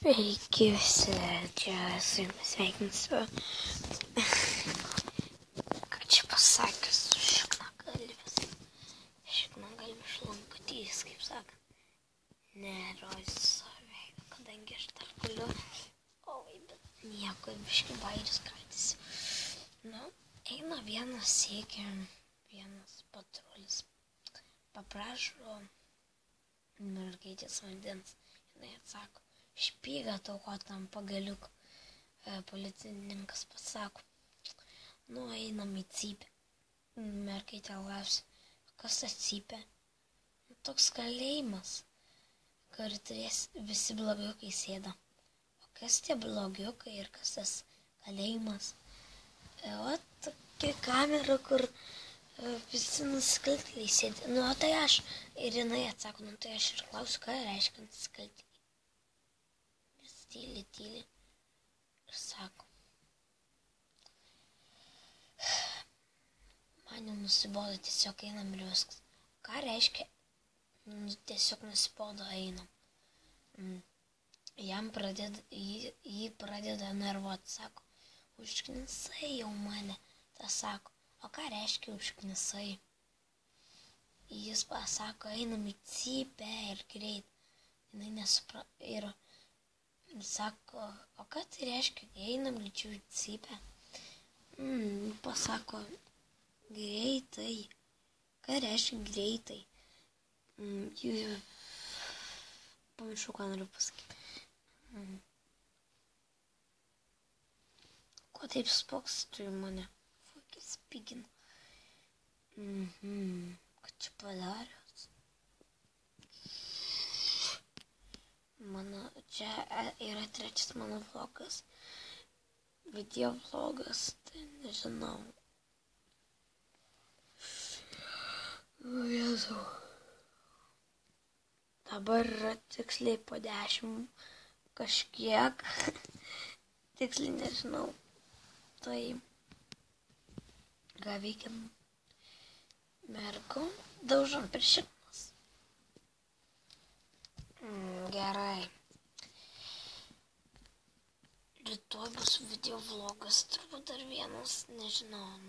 Sveiki visi, čia su jumis sveikinsiu. Ką čia pasakius, šiknagalvis. Šiknagalvis šlamputys, kaip sakant. Nerodysiu savo veidą, kadangi aš dar guliu. Oi, bet nieko, biški bairis kaltysi. Nu, eina vienas siekia, vienas patrulis. Paprašo mergaitės vandens. Jinai atsako. Špygą tau ko tam pagaliuk. Policininkas pasako. Nu, einam į cypę. Mergaitė klausia, kas tas cypė? Toks kalėjimas, kur visi blogiukai sėda. O kas tie blogiukai ir kas tas kalėjimas? O tokia kamera, kur visi nusikaltėliai sėdi. Nu, o tai aš. Ir jinai atsako, nu tai aš ir klausiu, ką reiškia nusikaltėliai. Tyli ir sako, man jau nusibodo, tiesiog einam ir viskas. Ką reiškia, tiesiog nusibodo, einam. Jį pradeda nervuoti, sako, užknisai jau mane. Tas sako, o ką reiškia užknisai? Jis pasako, einam į cypę ir greit. Jinai nesupranta ir sako, o ką tai reiškia, einam lyčių į cypę? Pasako, greitai. Ką reiškia greitai? Pamiršau, ką noriu pasakyti. Ko taip spoksti mane? Fuckis pigin. Ką čia padarė? Čia yra trečias mano vlogas. Video vlogas, tai nežinau. O Jėzau. Dabar yra tiksliai po 10 kažkiek. Tiksliai nežinau. Tai ką veikiam? Mergom daužom per šiknas. Gerai. Rytoj bus video vlogas, turbūt dar vienas, nežinau.